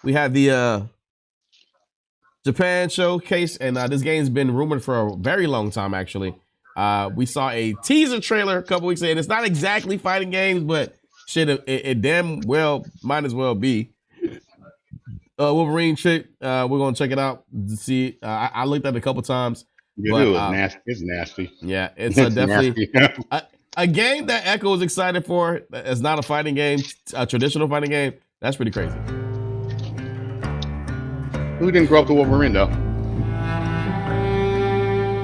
we had the Japan showcase, and this game's been rumored for a very long time, actually. We saw a teaser trailer a couple weeks ago, and it's not exactly fighting games, but shit, it damn well might as well be. Wolverine shit, we're gonna check it out to see. I looked at it a couple times. Yeah, but, it was nasty. It's nasty. Yeah, it's definitely a game that Echo is excited for. It's not a fighting game, a traditional fighting game. That's pretty crazy. Who didn't grow up to Wolverine, though?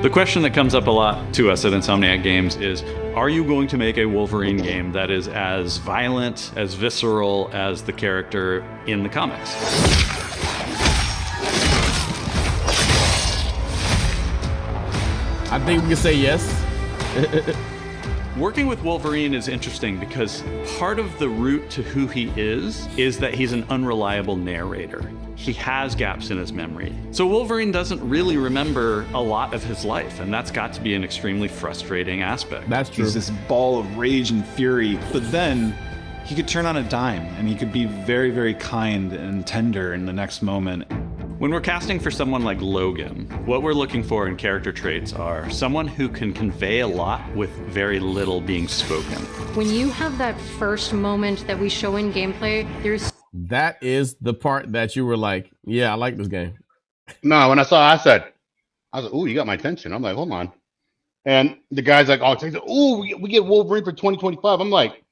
The question that comes up a lot to us at Insomniac Games is, are you going to make a Wolverine game that is as violent, as visceral as the character in the comics? I think we can say yes. Working with Wolverine is interesting because part of the route to who he is that he's an unreliable narrator. He has gaps in his memory. So Wolverine doesn't really remember a lot of his life, and that's got to be an extremely frustrating aspect. That's true. He's this ball of rage and fury, but then he could turn on a dime and he could be very, very kind and tender in the next moment. When we're casting for someone like Logan, what we're looking for in character traits are someone who can convey a lot with very little being spoken. When you have that first moment that we show in gameplay, that is the part that you were like, yeah, I like this game. No, when I saw it, I was like, ooh, you got my attention. I'm like, hold on. And the guy's like, oh, ooh, we get Wolverine for 2025. I'm like,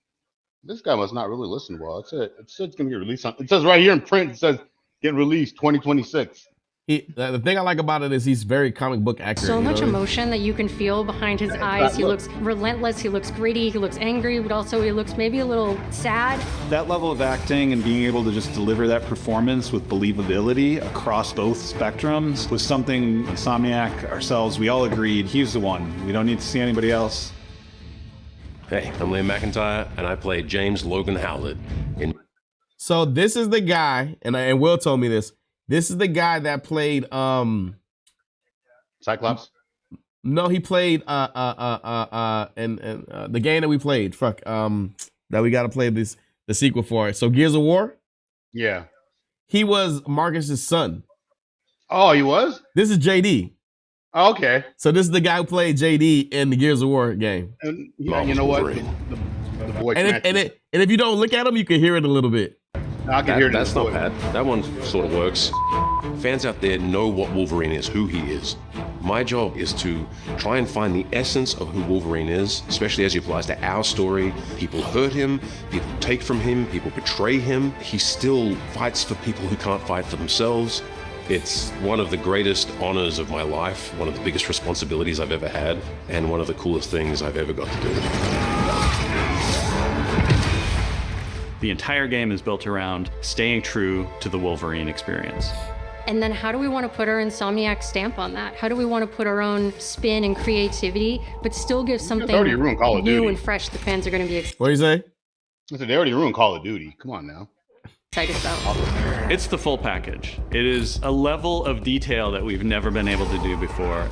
this guy must not really listen well. It said it's going to get released on, it says right here in print, it says get released 2026. The thing I like about it is he's very comic book accurate. So much emotion that you can feel behind his eyes. He looks relentless, he looks gritty, he looks angry, but also he looks maybe a little sad. That level of acting and being able to just deliver that performance with believability across both spectrums was something Insomniac, ourselves, we all agreed he's the one. We don't need to see anybody else. Hey, I'm Liam McIntyre, and I play James Logan Howlett. So this is the guy, and Will told me this. This is the guy that played Cyclops. No, he played and the game that we played. That we got to play the sequel for it. So Gears of War. Yeah. He was Marcus's son. Oh, he was. This is JD. Oh, okay. So this is the guy who played JD in the Gears of War game. And yeah, you know what? The boy and if you don't look at him, you can hear it a little bit. I can hear it. That's not bad. That one sort of works. Fans out there know what Wolverine is, who he is. My job is to try and find the essence of who Wolverine is, especially as he applies to our story. People hurt him, people take from him, people betray him. He still fights for people who can't fight for themselves. It's one of the greatest honors of my life, one of the biggest responsibilities I've ever had, and one of the coolest things I've ever got to do. The entire game is built around staying true to the Wolverine experience. And then how do we want to put our Insomniac stamp on that? How do we want to put our own spin and creativity, but still give something new and fresh the fans are going to be excited? What do you say? I said they already ruined Call of Duty. Come on now. About. It's the full package. It is a level of detail that we've never been able to do before.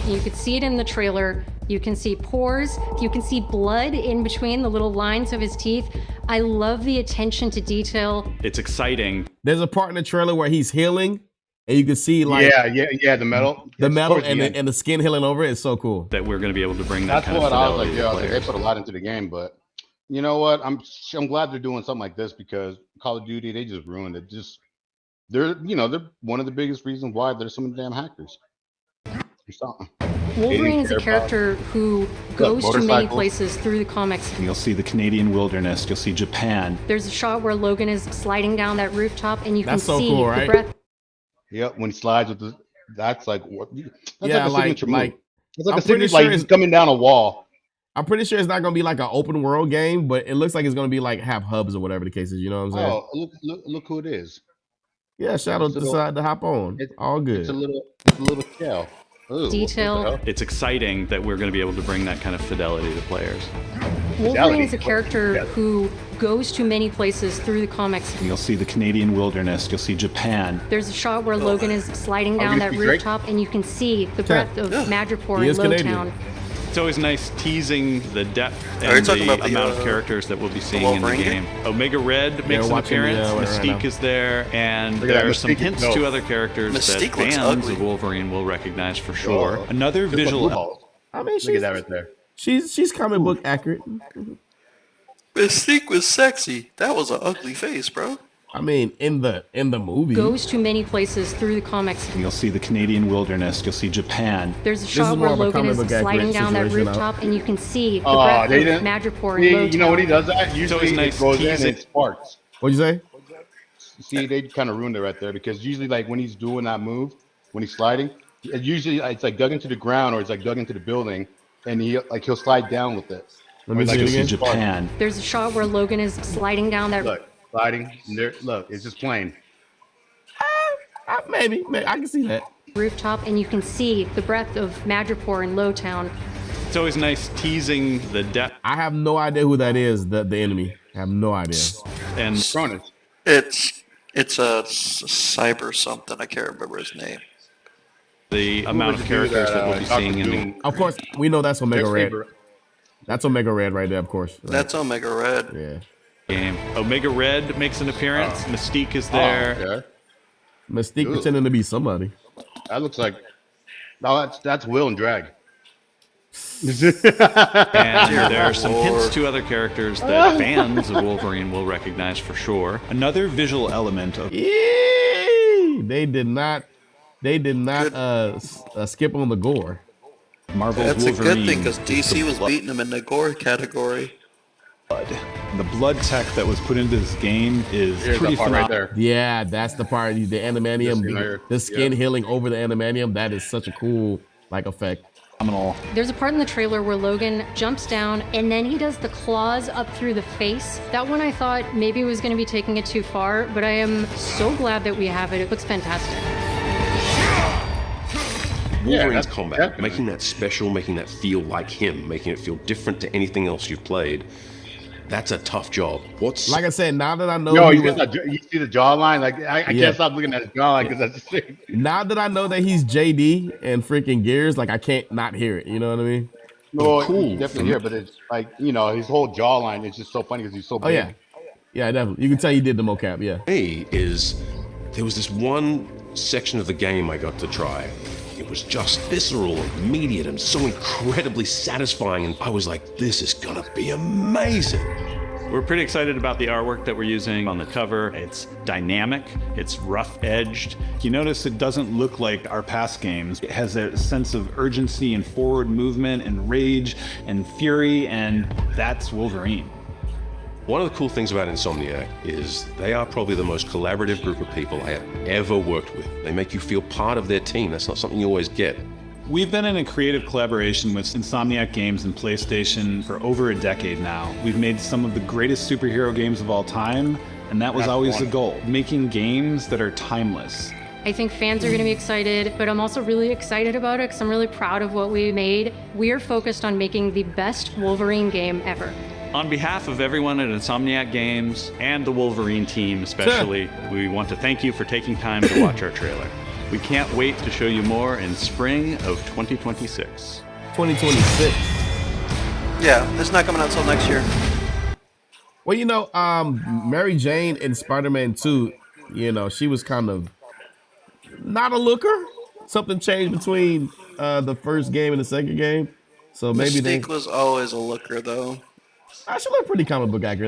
You could see it in the trailer. You can see pores. You can see blood in between the little lines of his teeth. I love the attention to detail. It's exciting. There's a part in the trailer where he's healing, and you can see like the metal, and the skin healing over it. It's so cool that we're going to be able to bring that. That's what I was like. Yeah, they put a lot into the game, but you know what? I'm glad they're doing something like this because Call of Duty, they just ruined it. They're one of the biggest reasons why there's so many damn hackers. Wolverine is a character who goes to many places through the comics. You'll see the Canadian wilderness. You'll see Japan. There's a shot where Logan is sliding down that rooftop, and you can so see cool, the right? breath. Yep, when he slides with the, that's like what? That's yeah, like a signature move. It's like I'm pretty sure he's coming down a wall. I'm pretty sure it's not gonna be like an open world game, but it looks like it's gonna be like have hubs or whatever the case is. You know what I'm saying? Oh, look who it is. Yeah, Shadow decided to hop on. All good. It's a little shell. Ooh, detail. It's exciting that we're going to be able to bring that kind of fidelity to players. Wolverine is a character who goes to many places through the comics. You'll see the Canadian wilderness. You'll see Japan. There's a shot where Logan is sliding down that rooftop, and you can see the breath of Madripoor in Lowtown. It's always nice teasing the depth Are you and talking the about the, amount of characters that we'll be seeing in the Wolverine game. Omega Red makes an watching the, appearance. right Mystique now. is there, and Look at that, there are some Mystique is hints dope. to other characters Mystique that looks fans ugly. of Wolverine will recognize for sure. Oh. Another Just like visual blue balls. I mean, Look at that right there. she's comic book accurate. Mystique was sexy. That was an ugly face, bro. I mean, in the movie, Goes to many places through the comics. You'll see the Canadian wilderness. You'll see Japan. There's a is shot more where of a Logan comic is book accurate sliding down that situation rooftop, and you can see the Oh, breath they of didn't. Madripoor See, and you know when he Lowtown. does that? Usually always it nice goes in teasing. and sparks. what'd you say? See, they kind of ruined it right there because usually, like when he's doing that move, when he's sliding, usually it's like dug into the ground or it's like dug into the building, and he'll slide down with it. Let me Or, see like, it you'll See again. Japan. There's a shot where Logan is sliding down that. Look, sliding. And there, look, it's just plain. Maybe I can see that. Rooftop, and you can see the breath of Madripoor and Lowtown. It's always nice teasing the depth I have no idea who that is. The enemy. I have no idea. and Cronus. It's a cyber something. I can't remember his name. the amount of Who was the dude characters that we'll be Dr. seeing in the Doom- Of course, we know that's Omega their Red. favorite- That's Omega Red right there, of course. Right? That's Omega Red. Yeah. game. Omega Red makes an appearance. Mystique is Oh, there. yeah. Mystique Ooh. pretending to be somebody. That looks like. No, that's Will and Drag. And there are some hints to other characters that fans of Wolverine will recognize for sure. Another visual element of Yay! They did not skip on the gore. Marvel's That's a Wolverine. good thing because DC was beating him in the gore category. The blood tech that was put into this game is Here's pretty that part right phenomenal. there. Yeah, that's the part. The animanium, This right here. the skin Yeah. healing over the animanium. That is such a cool effect. There's a part in the trailer where Logan jumps down and then he does the claws up through the face. That one I thought maybe was going to be taking it too far, but I am so glad that we have it. It looks fantastic. Wolverine's that's combat, definitely. making that special, making that feel like him, making it feel different to anything else you've played. That's a tough job. What's Like I said, now that I know, No, he you, was- you see the jawline? Like I Yeah. can't stop looking at his jawline because that's just now that I know that he's JD and freaking Gears, like I can't not hear it. You know what I mean? no, cool. you definitely here, but it's like his whole jawline is just so funny because he's so Oh big. yeah, definitely. You can tell he did the mocap. Yeah. me is there was this one section of the game I got to try. It was just visceral and immediate and so incredibly satisfying, and I was like, this is gonna be amazing. We're pretty excited about the artwork that we're using on the cover. It's dynamic, it's rough-edged. You notice it doesn't look like our past games. It has a sense of urgency and forward movement and rage and fury, and that's Wolverine. One of the cool things about Insomniac is they are probably the most collaborative group of people I have ever worked with. They make you feel part of their team. That's not something you always get. We've been in a creative collaboration with Insomniac Games and PlayStation for over a decade now. We've made some of the greatest superhero games of all time, and that was That's always the one. goal, making games that are timeless. I think fans are going to be excited, but I'm also really excited about it because I'm really proud of what we made. We're focused on making the best Wolverine game ever. On behalf of everyone at Insomniac Games and the Wolverine team especially, we want to thank you for taking time to watch our trailer. We can't wait to show you more in spring of 2026. 2026. Yeah, it's not coming out until next year. Well, Mary Jane in Spider-Man 2, she was kind of not a looker. Something changed between the first game and the second game. So maybe Mystique was always a looker, though. she looked pretty comic book accurate.